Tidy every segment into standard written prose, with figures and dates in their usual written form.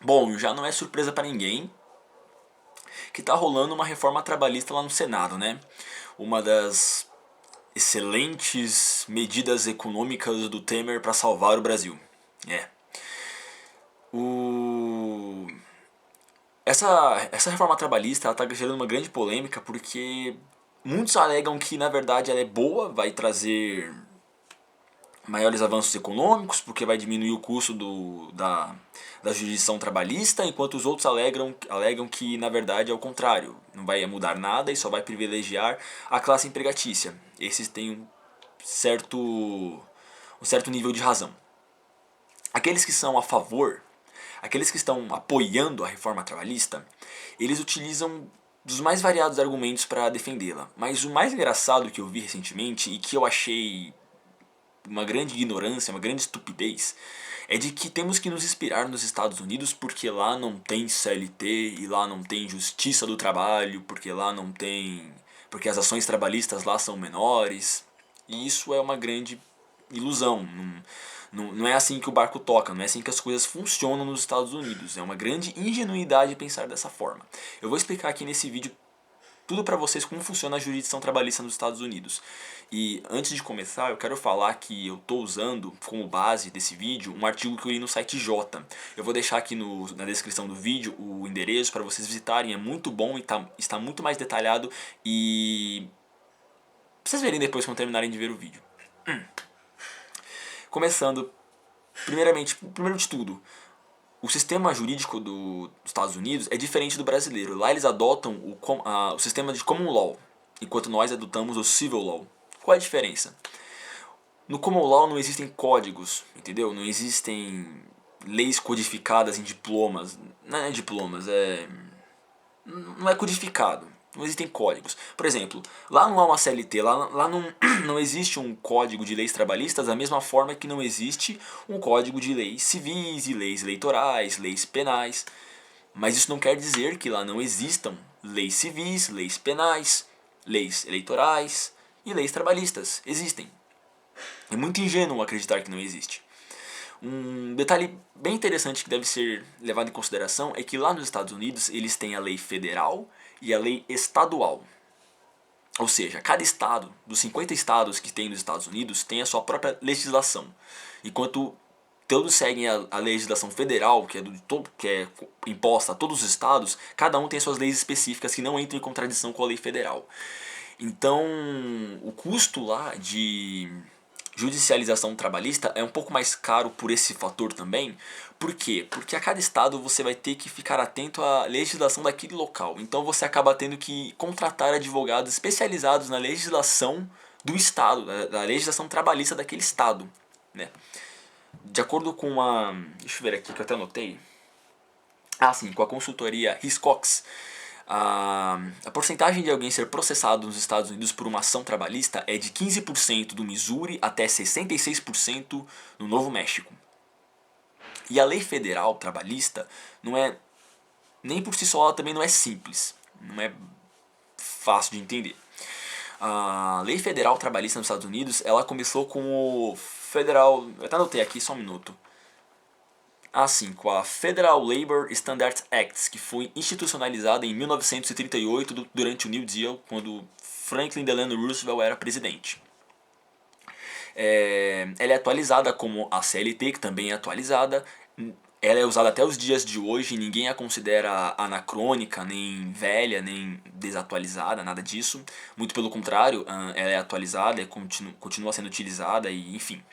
Bom, já não é surpresa para ninguém que tá rolando uma reforma trabalhista lá no Senado, né? Uma das excelentes medidas econômicas do Temer para salvar o Brasil. É. O... essa reforma trabalhista está gerando uma grande polêmica porque muitos alegam que na verdade ela é boa, vai trazer maiores avanços econômicos, porque vai diminuir o custo da jurisdição trabalhista, enquanto os outros alegam que na verdade é o contrário, não vai mudar nada e só vai privilegiar a classe empregatícia. Esses têm um certo nível de razão. Aqueles que são a favor, aqueles que estão apoiando a reforma trabalhista, eles utilizam dos mais variados argumentos para defendê-la. Mas o mais engraçado que eu vi recentemente e que eu achei uma grande ignorância, uma grande estupidez, é de que temos que nos inspirar nos Estados Unidos porque lá não tem CLT e lá não tem justiça do trabalho, porque lá não tem, porque as ações trabalhistas lá são menores. E isso é uma grande ilusão. Não é assim que o barco toca, não é assim que as coisas funcionam nos Estados Unidos. É uma grande ingenuidade pensar dessa forma. Eu vou explicar aqui nesse vídeo tudo para vocês como funciona a jurisdição trabalhista nos Estados Unidos. E antes de começar, eu quero falar que eu estou usando como base desse vídeo um artigo que eu li no site J. Eu vou deixar aqui na descrição do vídeo o endereço para vocês visitarem. É muito bom e está muito mais detalhado e pra vocês verem depois quando terminarem de ver o vídeo. Começando, primeiro de tudo, o sistema jurídico dos Estados Unidos é diferente do brasileiro. Lá eles adotam o sistema de common law, enquanto nós adotamos o civil law. Qual é a diferença? No common law não existem códigos, entendeu? Não existem leis codificadas em diplomas. Não é diplomas, não é codificado. Não existem códigos. Por exemplo, lá não há uma CLT, lá não existe um código de leis trabalhistas da mesma forma que não existe um código de leis civis e leis eleitorais, leis penais. Mas isso não quer dizer que lá não existam leis civis, leis penais, leis eleitorais e leis trabalhistas. Existem. É muito ingênuo acreditar que não existe. Um detalhe bem interessante que deve ser levado em consideração é que lá nos Estados Unidos eles têm a lei federal e a lei estadual. Ou seja, cada estado, dos 50 estados que tem nos Estados Unidos, tem a sua própria legislação. Enquanto todos seguem a legislação federal, que é imposta a todos os estados, cada um tem suas leis específicas que não entram em contradição com a lei federal. Então, o custo lá de judicialização trabalhista é um pouco mais caro por esse fator também. Por quê? Porque a cada estado você vai ter que ficar atento à legislação daquele local. Então você acaba tendo que contratar advogados especializados na legislação do estado, da legislação trabalhista daquele estado, né? De acordo com a... deixa eu ver aqui que eu até anotei. Sim, com a consultoria Hiscox, a porcentagem de alguém ser processado nos Estados Unidos por uma ação trabalhista é de 15% do Missouri até 66% no Novo México. E a lei federal trabalhista não é, nem por si só, ela também não é simples, não é fácil de entender. A lei federal trabalhista nos Estados Unidos, ela começou com o federal, eu até anotei aqui, só um minuto. Com a Federal Labor Standards Act, que foi institucionalizada em 1938 durante o New Deal, quando Franklin Delano Roosevelt era presidente. Ela é atualizada como a CLT, que também é atualizada. Ela é usada até os dias de hoje, ninguém a considera anacrônica, nem velha, nem desatualizada, nada disso. Muito pelo contrário, ela é atualizada e continua sendo utilizada, e enfim.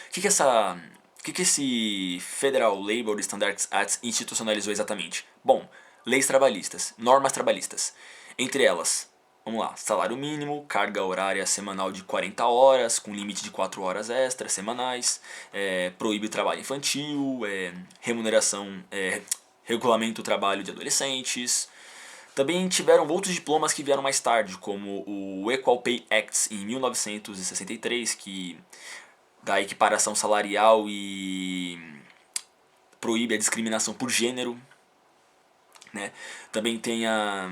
O que esse Federal Labor Standards Act institucionalizou exatamente? Bom, leis trabalhistas, normas trabalhistas. Entre elas, vamos lá, salário mínimo, carga horária semanal de 40 horas, com limite de 4 horas extras semanais, proíbe o trabalho infantil, remuneração, regulamento do trabalho de adolescentes. Também tiveram outros diplomas que vieram mais tarde, como o Equal Pay Act em 1963, que da equiparação salarial e proíbe a discriminação por gênero, né? Também tem a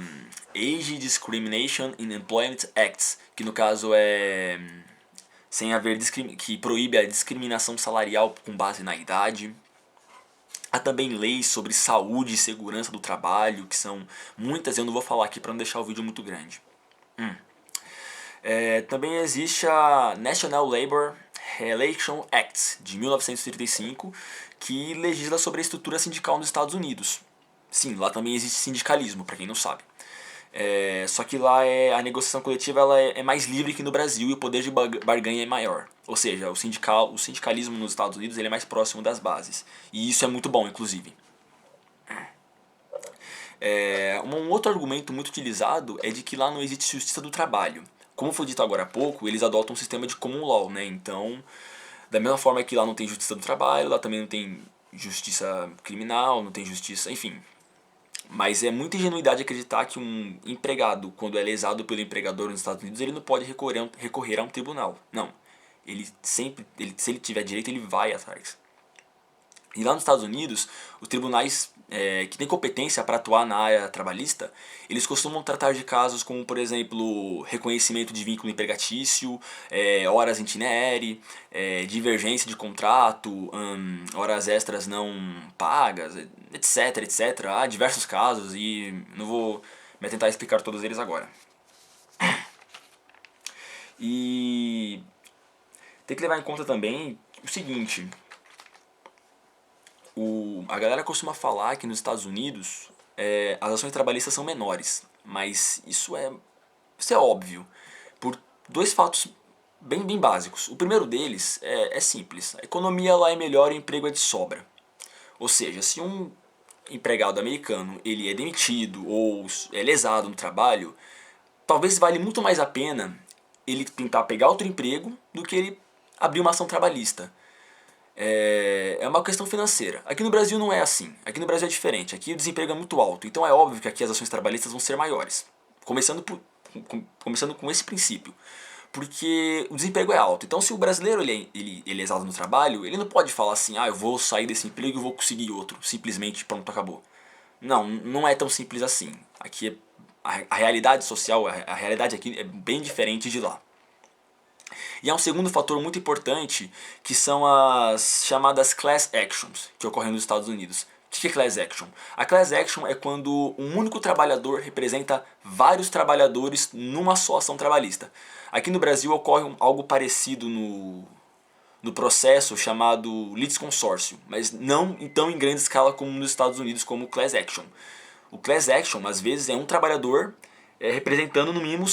Age Discrimination in Employment Act, que no caso é sem haver que proíbe a discriminação salarial com base na idade. Há também leis sobre saúde e segurança do trabalho, que são muitas, eu não vou falar aqui para não deixar o vídeo muito grande. Também existe a National Labor Relations Act, de 1935, que legisla sobre a estrutura sindical nos Estados Unidos. Sim, lá também existe sindicalismo, para quem não sabe. Só que lá a negociação coletiva ela é mais livre que no Brasil e o poder de barganha é maior. Ou seja, o sindicalismo nos Estados Unidos ele é mais próximo das bases. E isso é muito bom, inclusive. Um outro argumento muito utilizado é de que lá não existe justiça do trabalho. Como foi dito agora há pouco, eles adotam um sistema de common law, né? Então, da mesma forma que lá não tem justiça do trabalho, lá também não tem justiça criminal, não tem justiça, enfim. Mas é muita ingenuidade acreditar que um empregado, quando é lesado pelo empregador nos Estados Unidos, ele não pode recorrer a um tribunal. Não. Se ele tiver direito, ele vai atrás. E lá nos Estados Unidos, os tribunais que têm competência para atuar na área trabalhista, eles costumam tratar de casos como, por exemplo, reconhecimento de vínculo empregatício, horas intinere, divergência de contrato, horas extras não pagas, etc, etc. Há diversos casos e não vou me atentar a explicar todos eles agora. E tem que levar em conta também o seguinte: a galera costuma falar que nos Estados Unidos as ações trabalhistas são menores, mas isso é óbvio, por dois fatos bem básicos. O primeiro deles é simples: a economia lá é melhor e o emprego é de sobra. Ou seja, se um empregado americano ele é demitido ou é lesado no trabalho, talvez vale muito mais a pena ele tentar pegar outro emprego do que ele abrir uma ação trabalhista. É uma questão financeira. Aqui no Brasil não é assim. Aqui no Brasil é diferente. Aqui o desemprego é muito alto. Então é óbvio que aqui as ações trabalhistas vão ser maiores. Começando com esse princípio. Porque o desemprego é alto. Então se o brasileiro ele é lesado no trabalho, ele não pode falar assim: eu vou sair desse emprego e vou conseguir outro. Simplesmente pronto, acabou. Não é tão simples assim. Aqui a realidade social, a realidade aqui é bem diferente de lá. E há um segundo fator muito importante, que são as chamadas class actions, que ocorrem nos Estados Unidos. O que é class action? A class action é quando um único trabalhador representa vários trabalhadores numa só ação trabalhista. Aqui no Brasil ocorre algo parecido no processo chamado litisconsórcio, mas não então em grande escala como nos Estados Unidos, como o class action. O class action, às vezes, é um trabalhador representando no mínimo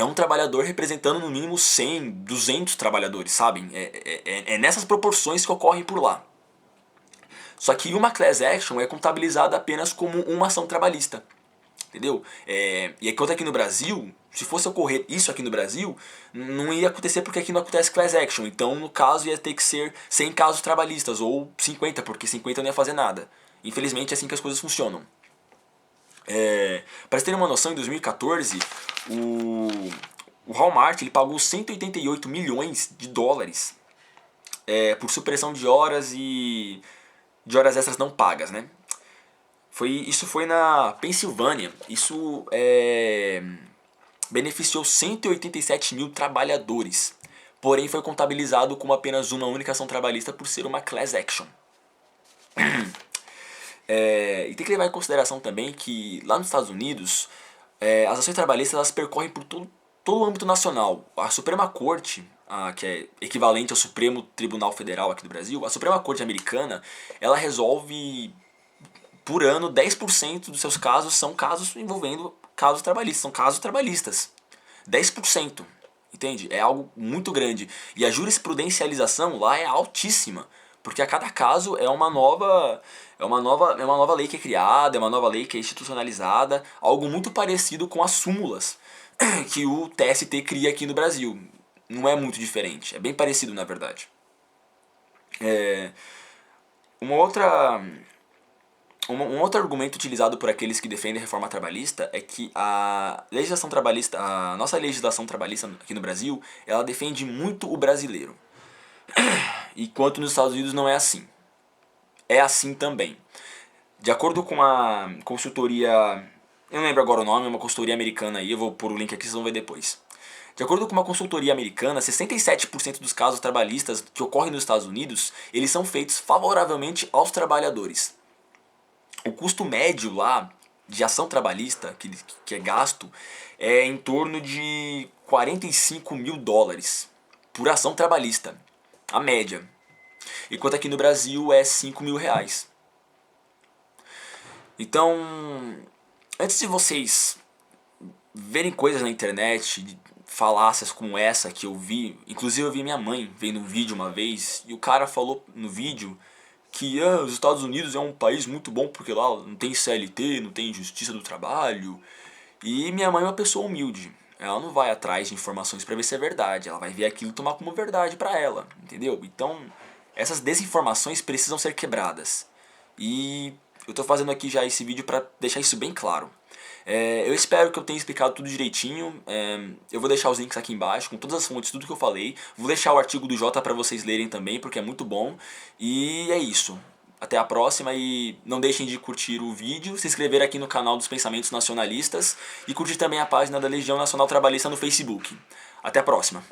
um trabalhador representando no mínimo 100, 200 trabalhadores, sabem? É nessas proporções que ocorrem por lá. Só que uma class action é contabilizada apenas como uma ação trabalhista. Entendeu? E enquanto aqui no Brasil, se fosse ocorrer isso aqui no Brasil, não ia acontecer porque aqui não acontece class action. Então, no caso, ia ter que ser 100 casos trabalhistas, ou 50, porque 50 não ia fazer nada. Infelizmente, é assim que as coisas funcionam. Para vocês terem uma noção, em 2014, o Walmart ele pagou 188 milhões de dólares por supressão de horas e de horas extras não pagas, né? Isso foi na Pensilvânia. Isso beneficiou 187 mil trabalhadores. Porém, foi contabilizado como apenas uma única ação trabalhista por ser uma class action. E tem que levar em consideração também que lá nos Estados Unidos as ações trabalhistas elas percorrem por todo o âmbito nacional. A Suprema Corte, que é equivalente ao Supremo Tribunal Federal aqui do Brasil, a Suprema Corte americana, ela resolve por ano 10% dos seus casos são casos envolvendo casos trabalhistas, são casos trabalhistas. 10%, entende? É algo muito grande. E a jurisprudencialização lá é altíssima, porque a cada caso é uma nova lei que é criada, é uma nova lei que é institucionalizada, algo muito parecido com as súmulas que o TST cria aqui no Brasil. Não é muito diferente, é bem parecido na verdade. Um outro argumento utilizado por aqueles que defendem a reforma trabalhista é que a nossa legislação trabalhista aqui no Brasil, ela defende muito o brasileiro. Enquanto nos Estados Unidos não é assim. É assim também. De acordo com a consultoria, eu não lembro agora o nome, é uma consultoria americana aí, eu vou pôr o link aqui, vocês vão ver depois. De acordo com uma consultoria americana, 67% dos casos trabalhistas que ocorrem nos Estados Unidos, eles são feitos favoravelmente aos trabalhadores. O custo médio lá de ação trabalhista que é gasto é em torno de 45 mil dólares por ação trabalhista, a média. Enquanto aqui no Brasil é 5 mil reais. Então, antes de vocês verem coisas na internet, falácias como essa que eu vi, inclusive eu vi minha mãe vendo um vídeo uma vez, e o cara falou no vídeo que os Estados Unidos é um país muito bom porque lá não tem CLT, não tem justiça do trabalho. E minha mãe é uma pessoa humilde. Ela não vai atrás de informações para ver se é verdade. Ela vai ver aquilo e tomar como verdade para ela, entendeu? Então, essas desinformações precisam ser quebradas. E eu tô fazendo aqui já esse vídeo para deixar isso bem claro. Eu espero que eu tenha explicado tudo direitinho. Eu vou deixar os links aqui embaixo com todas as fontes, tudo que eu falei. Vou deixar o artigo do Jota para vocês lerem também, porque é muito bom. E é isso. Até a próxima e não deixem de curtir o vídeo, se inscrever aqui no canal dos Pensamentos Nacionalistas e curtir também a página da Legião Nacional Trabalhista no Facebook. Até a próxima.